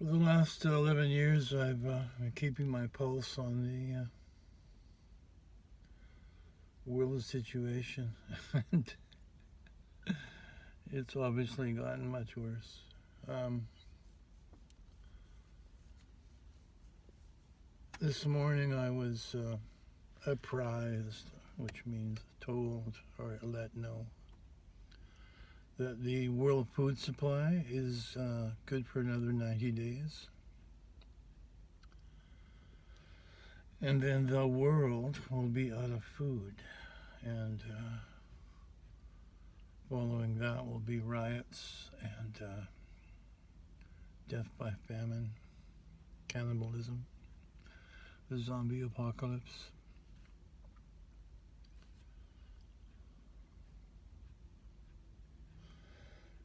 The last 11 years, I've been keeping my pulse on the world situation, and it's obviously gotten much worse. Um, this morning, I was apprised, which means told or let know, that the world food supply is good for another 90 days. And then the world will be out of food. And following that will be riots and death by famine, cannibalism, the zombie apocalypse.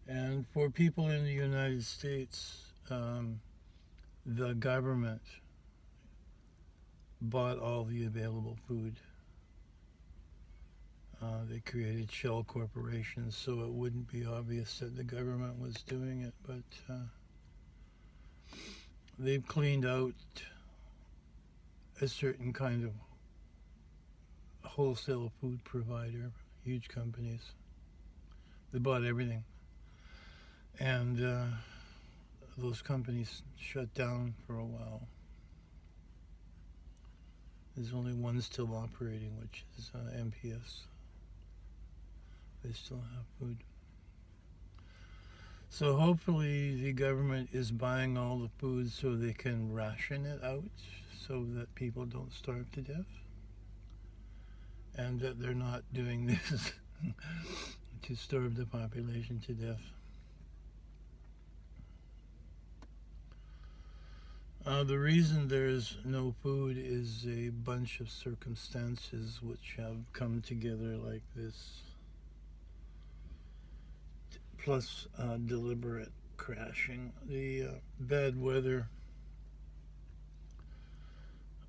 And for people in the United States, the government bought all the available food. They created shell corporations so it wouldn't be obvious that the government was doing it, but they've cleaned out a certain kind of wholesale food provider, huge companies. They bought everything. And those companies shut down for a while. There's only one still operating, which is MPS. They still have food. So hopefully the government is buying all the food so they can ration it out so that people don't starve to death. And that they're not doing this to starve the population to death. The reason there's no food is a bunch of circumstances which have come together like this, plus deliberate crashing. The bad weather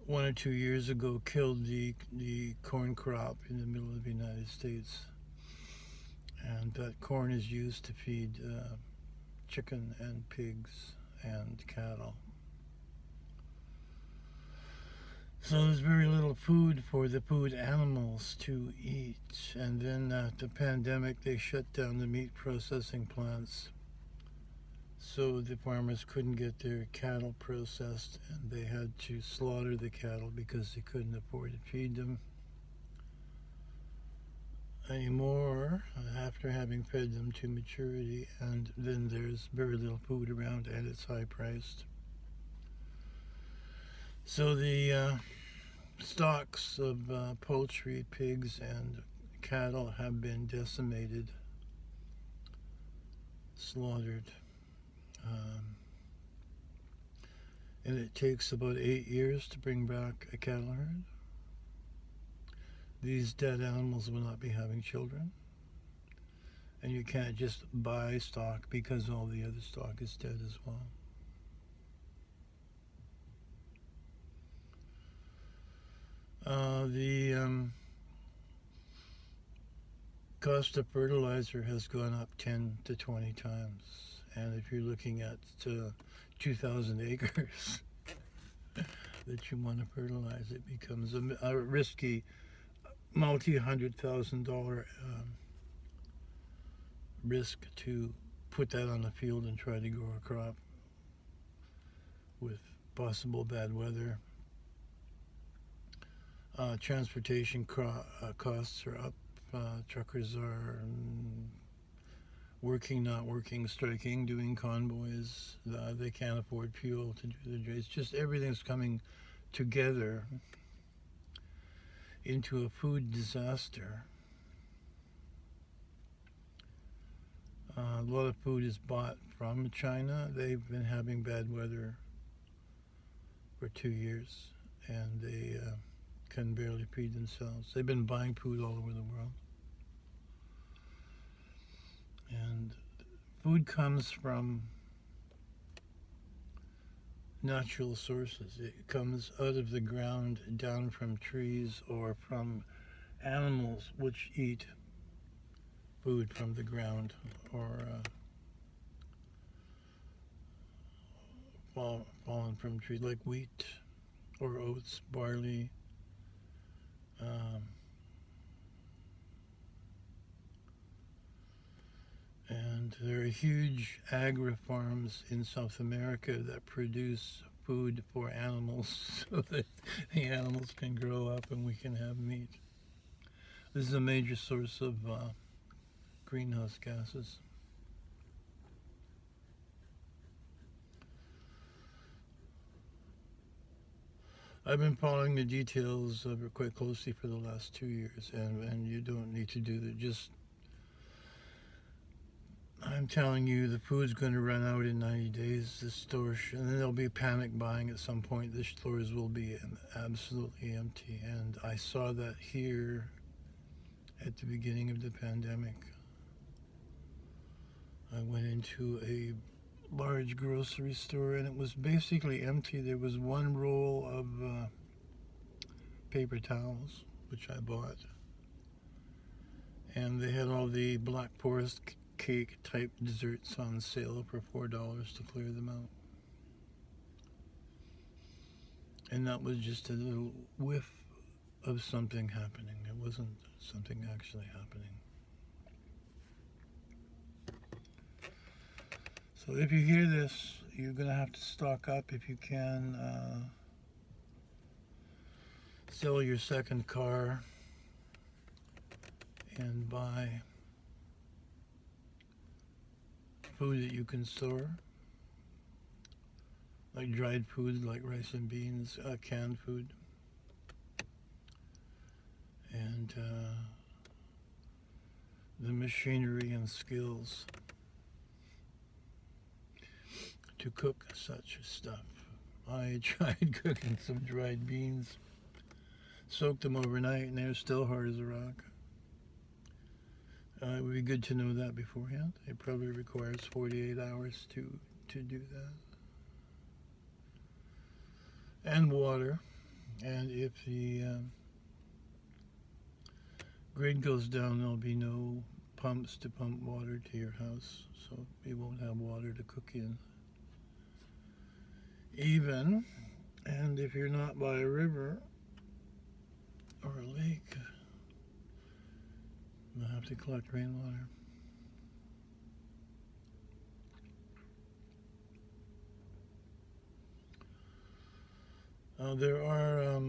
1 or 2 years ago killed the corn crop in the middle of the United States, and that corn is used to feed chicken and pigs and cattle. So there's very little food for the food animals to eat. And then at the pandemic, they shut down the meat processing plants. So the farmers couldn't get their cattle processed, and they had to slaughter the cattle because they couldn't afford to feed them anymore after having fed them to maturity. And then there's very little food around, and it's high priced. So the stocks of poultry, pigs, and cattle have been decimated, slaughtered. And it takes about 8 years to bring back a cattle herd. These dead animals will not be having children. And you can't just buy stock because all the other stock is dead as well. The cost of fertilizer has gone up 10 to 20 times. And if you're looking at 2,000 acres that you want to fertilize, it becomes a risky multi-$100,000 risk to put that on the field and try to grow a crop with possible bad weather. Transportation costs are up. Truckers are working, not working, striking, doing convoys. They can't afford fuel to do their jobs. It's just everything's coming together into a food disaster. A lot of food is bought from China. They've been having bad weather for 2 years, and they can barely feed themselves. They've been buying food all over the world. And food comes from natural sources. It comes out of the ground, down from trees, or from animals which eat food from the ground, or fallen from trees, like wheat or oats, barley. Um, and there are huge agri farms in South America that produce food for animals so that the animals can grow up and we can have meat. This is a major source of greenhouse gases. I've been following the details of it quite closely for the last 2 years, and you don't need to do that. Just, I'm telling you, the food's going to run out in 90 days. The stores, and then there'll be panic buying at some point. The stores will be absolutely empty, and I saw that here at the beginning of the pandemic. I went into a large grocery store and it was basically empty. There was one roll of paper towels, which I bought, and they had all the Black Forest cake type desserts on sale for $4 to clear them out. And that was just a little whiff of something happening. It wasn't something actually happening. So if you hear this, you're going to have to stock up if you can. Sell your second car and buy food that you can store, like dried foods like rice and beans, canned food, and the machinery and skills to cook such stuff. I tried cooking some dried beans, soaked them overnight, and they're still hard as a rock. It would be good to know that beforehand. It probably requires 48 hours to do that. And water. And if the grid goes down, there'll be no pumps to pump water to your house, so you won't have water to cook in. Even, and if you're not by a river or a lake, you'll have to collect rainwater. There are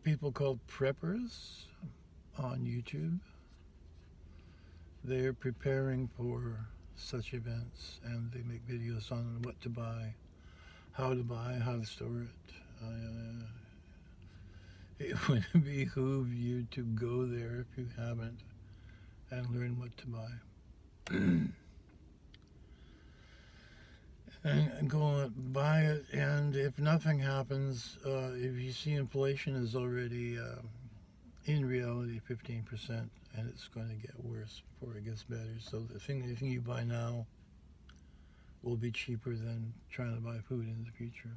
people called preppers on YouTube. They're preparing for such events, and they make videos on what to buy, how to store it. It would behoove you to go there if you haven't and learn what to buy. And go and buy it, and if nothing happens, if you see inflation is already in reality 15%, and it's going to get worse before it gets better. So anything you buy now will be cheaper than trying to buy food in the future.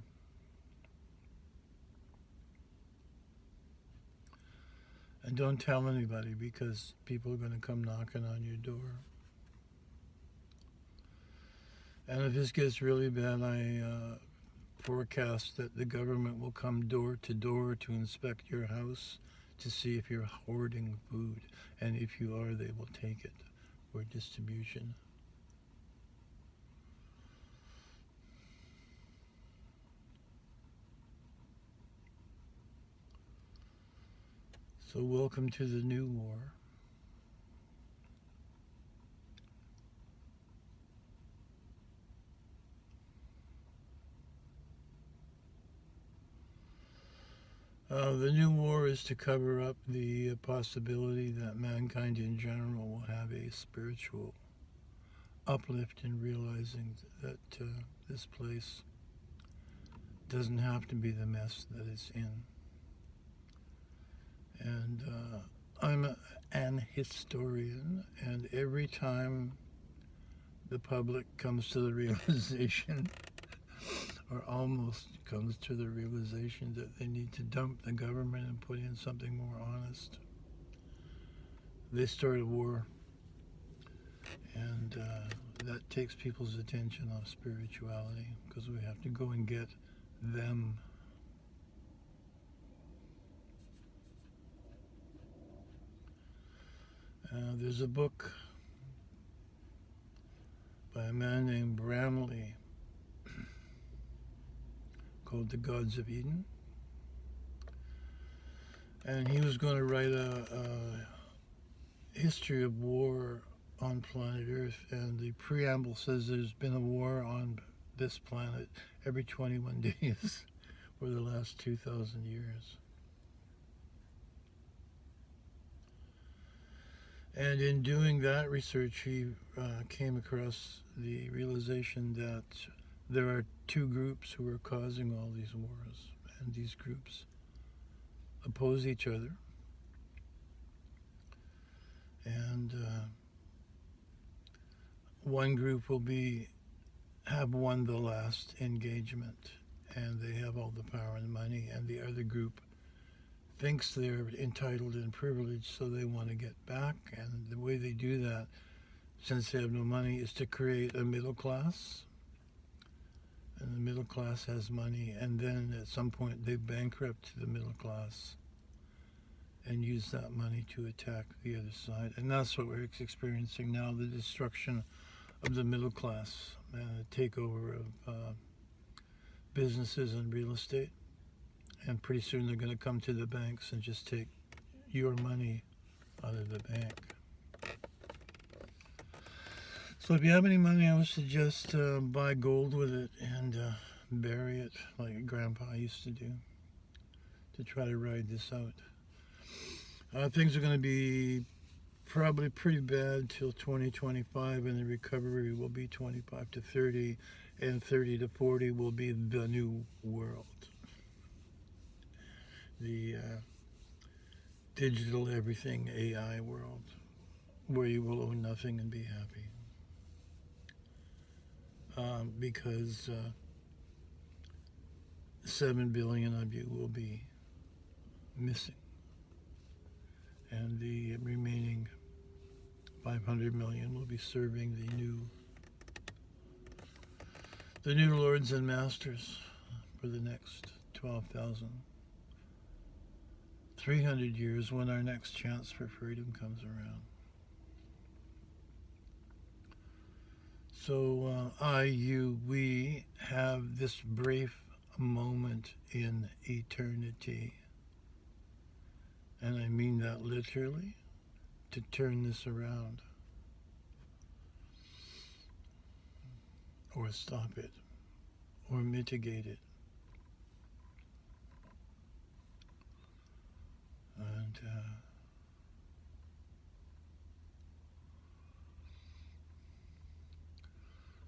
And don't tell anybody, because people are going to come knocking on your door. And if this gets really bad, I forecast that the government will come door to door to inspect your house to see if you're hoarding food. And if you are, they will take it for distribution. So welcome to the new war. The new war is to cover up the possibility that mankind in general will have a spiritual uplift in realizing that this place doesn't have to be the mess that it's in. And I'm an historian, and every time the public comes to the realization, or almost comes to the realization, that they need to dump the government and put in something more honest, they start a war. And that takes people's attention off spirituality, because we have to go and get them. There's a book by a man named Bramley called The Gods of Eden. And he was going to write a history of war on planet Earth. And the preamble says there's been a war on this planet every 21 days for the last 2,000 years. And in doing that research, he came across the realization that there are two groups who are causing all these wars, and these groups oppose each other. And one group will have won the last engagement, and they have all the power and money, and the other group thinks they're entitled and privileged, so they want to get back. And the way they do that, since they have no money, is to create a middle class. And the middle class has money, and then at some point they bankrupt the middle class and use that money to attack the other side. And that's what we're experiencing now, the destruction of the middle class and the takeover of businesses and real estate. And pretty soon they're going to come to the banks and just take your money out of the bank. So if you have any money, I would suggest buy gold with it and bury it like Grandpa used to do, to try to ride this out. Things are going to be probably pretty bad till 2025, and the recovery will be 25 to 30, and 30 to 40 will be the new world. The digital everything AI world, where you will own nothing and be happy. Because 7 billion of you will be missing, and the remaining 500 million will be serving the new lords and masters for the next 12,300 years, when our next chance for freedom comes around. So we have this brief moment in eternity, and I mean that literally, to turn this around, or stop it, or mitigate it. And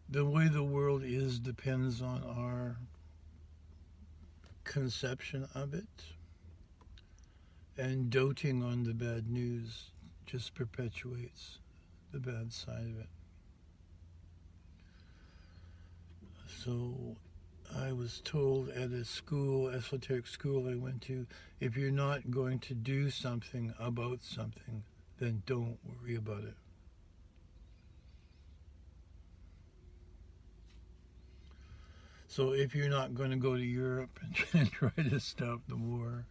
the way the world is depends on our conception of it, and doting on the bad news just perpetuates the bad side of it. So I was told at a school, esoteric school I went to, if you're not going to do something about something, then don't worry about it. So if you're not going to go to Europe and try to stop the war,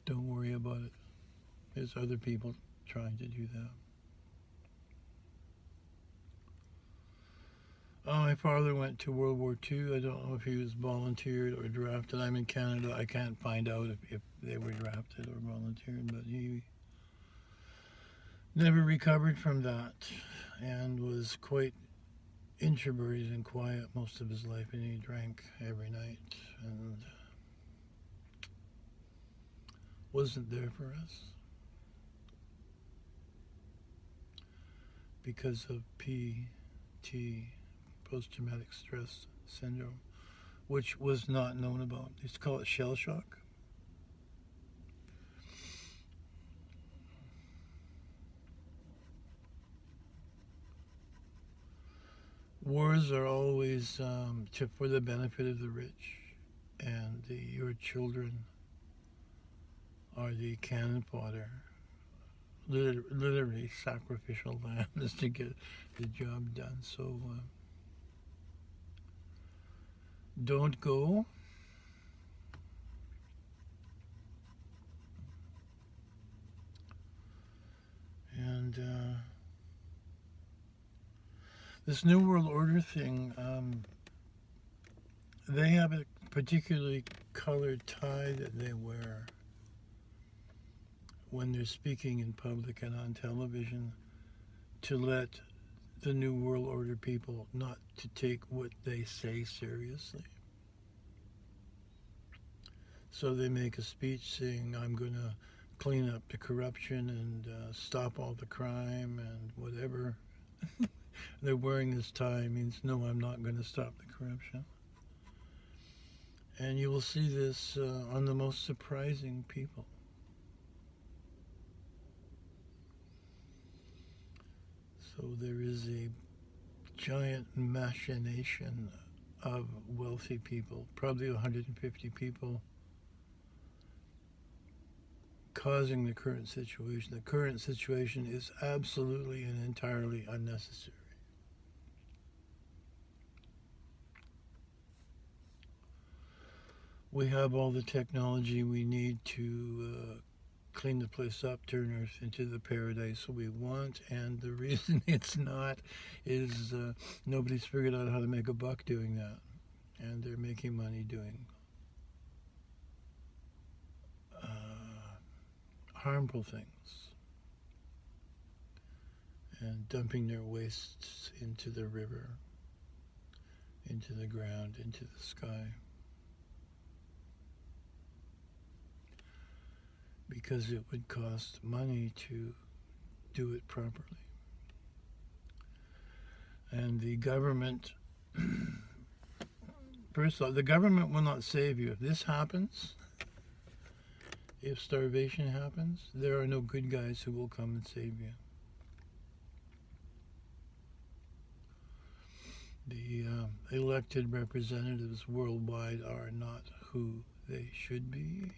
don't worry about it. There's other people trying to do that. My father went to World War II. I don't know if he was volunteered or drafted. I'm in Canada. I can't find out if they were drafted or volunteered, but he never recovered from that and was quite introverted and quiet most of his life, and he drank every night and wasn't there for us because of PT, post-traumatic stress syndrome, which was not known about. They used to call it shell shock. Wars are always for the benefit of the rich, and your children are the cannon fodder, literally sacrificial lambs to get the job done. So don't go. And this New World Order thing, they have a particularly colored tie that they wear when they're speaking in public and on television to let the New World Order people not to take what they say seriously. So they make a speech saying, I'm going to clean up the corruption and stop all the crime and whatever. They're wearing this tie means, no, I'm not going to stop the corruption. And you will see this on the most surprising people. So there is a giant machination of wealthy people, probably 150 people, causing the current situation. The current situation is absolutely and entirely unnecessary. We have all the technology we need to clean the place up, turn Earth into the paradise we want, and the reason it's not is nobody's figured out how to make a buck doing that, and they're making money doing harmful things and dumping their wastes into the river, into the ground, into the sky. Because it would cost money to do it properly. And the government, first of all, the government will not save you. If this happens, if starvation happens, there are no good guys who will come and save you. The elected representatives worldwide are not who they should be.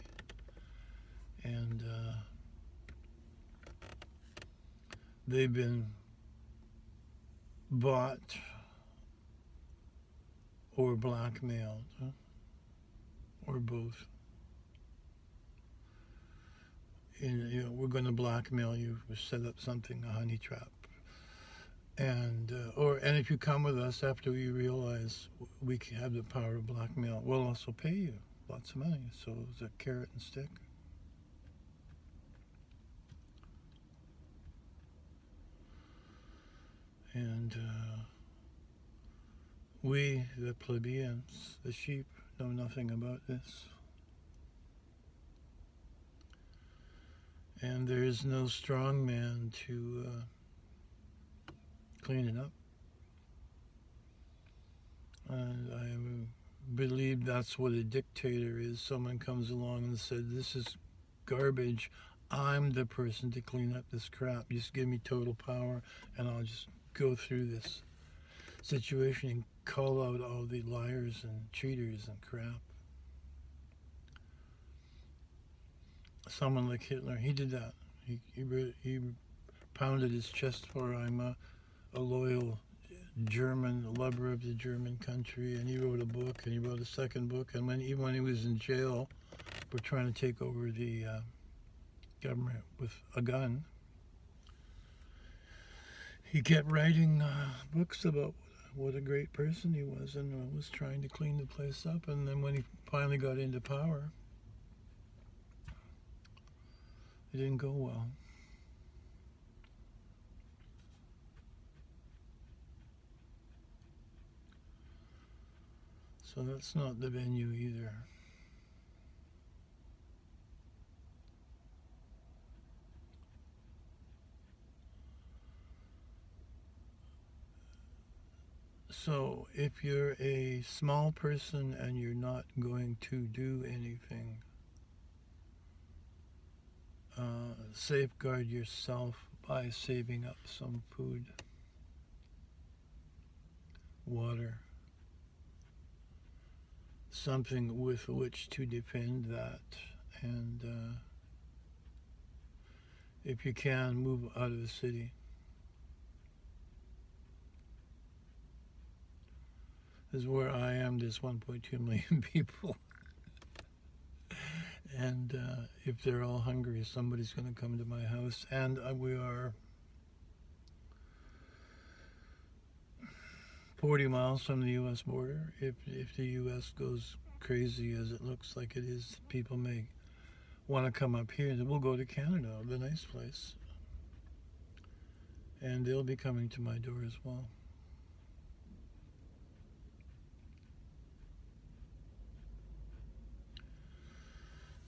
And they've been bought or blackmailed, or both. And, we're going to blackmail you. We set up something, a honey trap. And if you come with us after we realize we have the power of blackmail, we'll also pay you lots of money. So it's a carrot and stick. And we, the plebeians, the sheep, know nothing about this. And there is no strong man to clean it up. And I believe that's what a dictator is. Someone comes along and said, this is garbage. I'm the person to clean up this crap. Just give me total power and I'll just go through this situation and call out all the liars and cheaters and crap. Someone like Hitler, he did that. He pounded his chest for, I'm a loyal German, a lover of the German country, and he wrote a book, and he wrote a second book, and even when he was in jail for trying to take over the government with a gun, he kept writing books about what a great person he was and was trying to clean the place up. And then when he finally got into power, it didn't go well. So that's not the venue either. So if you're a small person and you're not going to do anything, safeguard yourself by saving up some food, water, something with which to defend that. And if you can, move out of the city. This is where I am. There's 1.2 million people. And if they're all hungry, somebody's going to come to my house. And we are 40 miles from the U.S. border. If the U.S. goes crazy as it looks like it is, people may want to come up here. Then we'll go to Canada, the nice place. And they'll be coming to my door as well.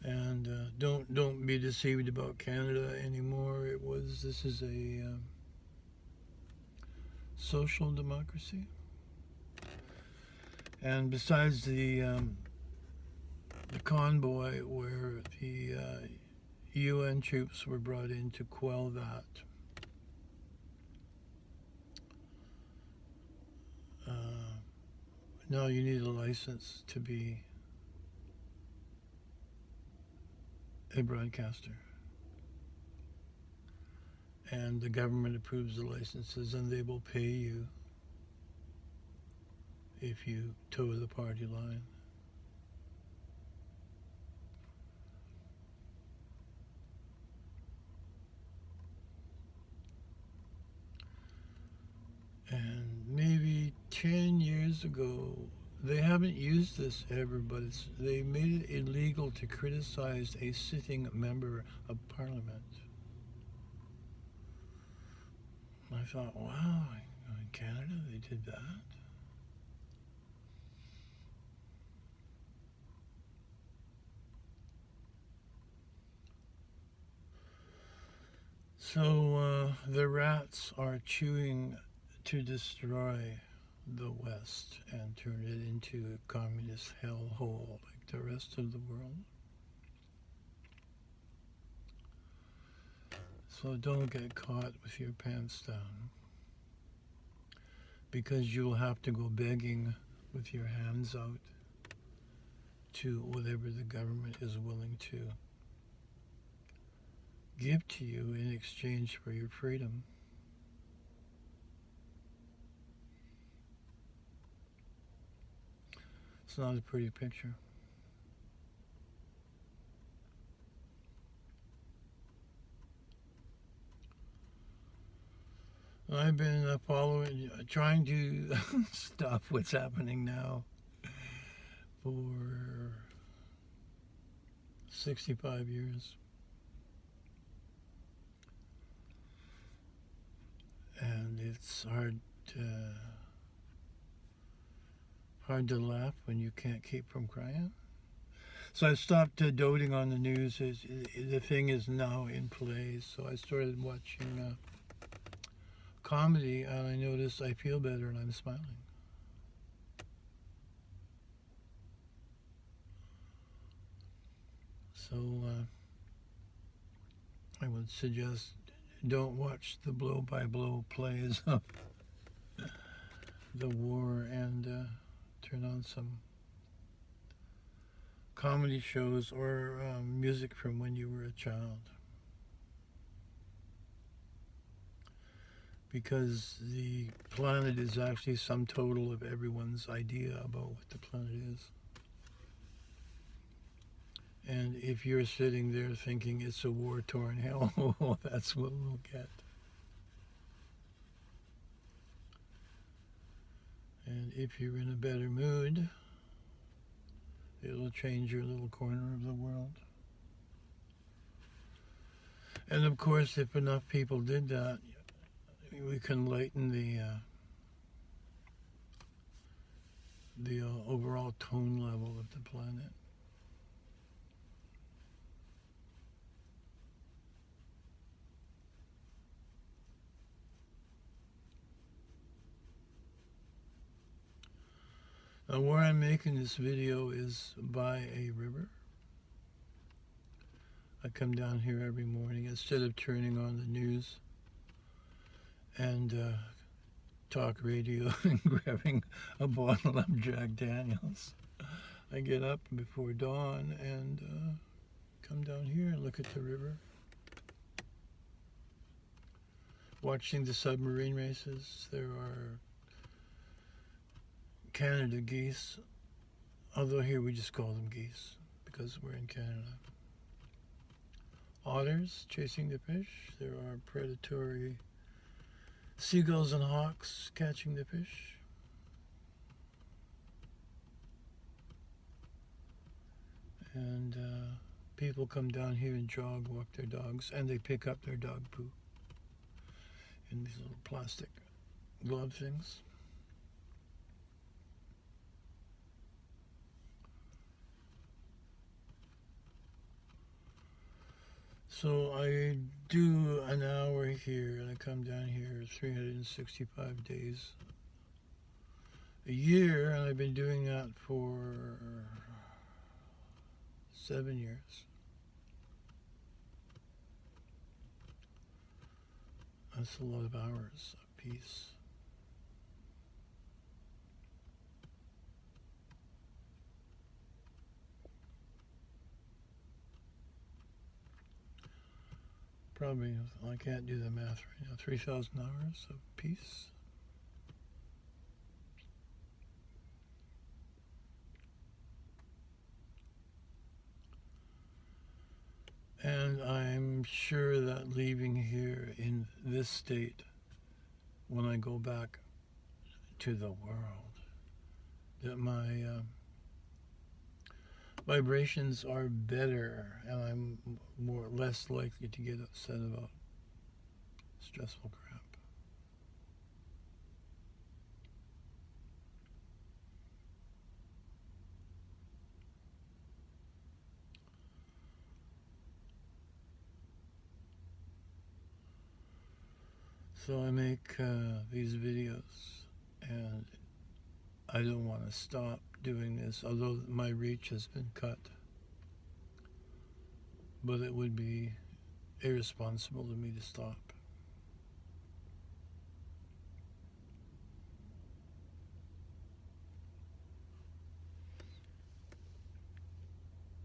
And don't be deceived about Canada anymore. This is a social democracy. And besides the convoy where the UN troops were brought in to quell that, now you need a license to be a broadcaster. And the government approves the licenses, and they will pay you if you toe the party line. And maybe 10 years ago, they haven't used this ever, but they made it illegal to criticize a sitting member of Parliament. I thought, wow, in Canada they did that. So the rats are chewing to destroy the West and turn it into a communist hellhole like the rest of the world. So don't get caught with your pants down, because you'll have to go begging with your hands out to whatever the government is willing to give to you in exchange for your freedom. It's not a pretty picture. I've been trying to stop what's happening now for 65 years. And it's hard to laugh when you can't keep from crying. So I stopped doting on the news. The thing is now in play. So I started watching comedy, and I noticed I feel better and I'm smiling. So I would suggest don't watch the blow-by-blow plays of the war, and turn on some comedy shows or music from when you were a child. Because the planet is actually sum total of everyone's idea about what the planet is. And if you're sitting there thinking it's a war-torn hell, that's what we'll get. And if you're in a better mood, it'll change your little corner of the world. And of course, if enough people did that, we can lighten the overall tone level of the planet. Now, where I'm making this video is by a river. I come down here every morning instead of turning on the news and talk radio and grabbing a bottle of Jack Daniels. I get up before dawn and come down here and look at the river. watching the submarine races. There are Canada geese, although here we just call them geese because we're in Canada. Otters chasing the fish. There are predatory seagulls and hawks catching the fish. And people come down here and walk their dogs, and they pick up their dog poo in these little plastic glove things. So I do an hour here, and I come down here 365 days a year, and I've been doing that for 7 years. That's a lot of hours apiece. Probably, I can't do the math right now, 3,000 hours apiece. And I'm sure that leaving here in this state, when I go back to the world, that my vibrations are better, and I'm less likely to get upset about stressful crap. So I make these videos, and I don't want to stop doing this, although my reach has been cut. But it would be irresponsible of me to stop.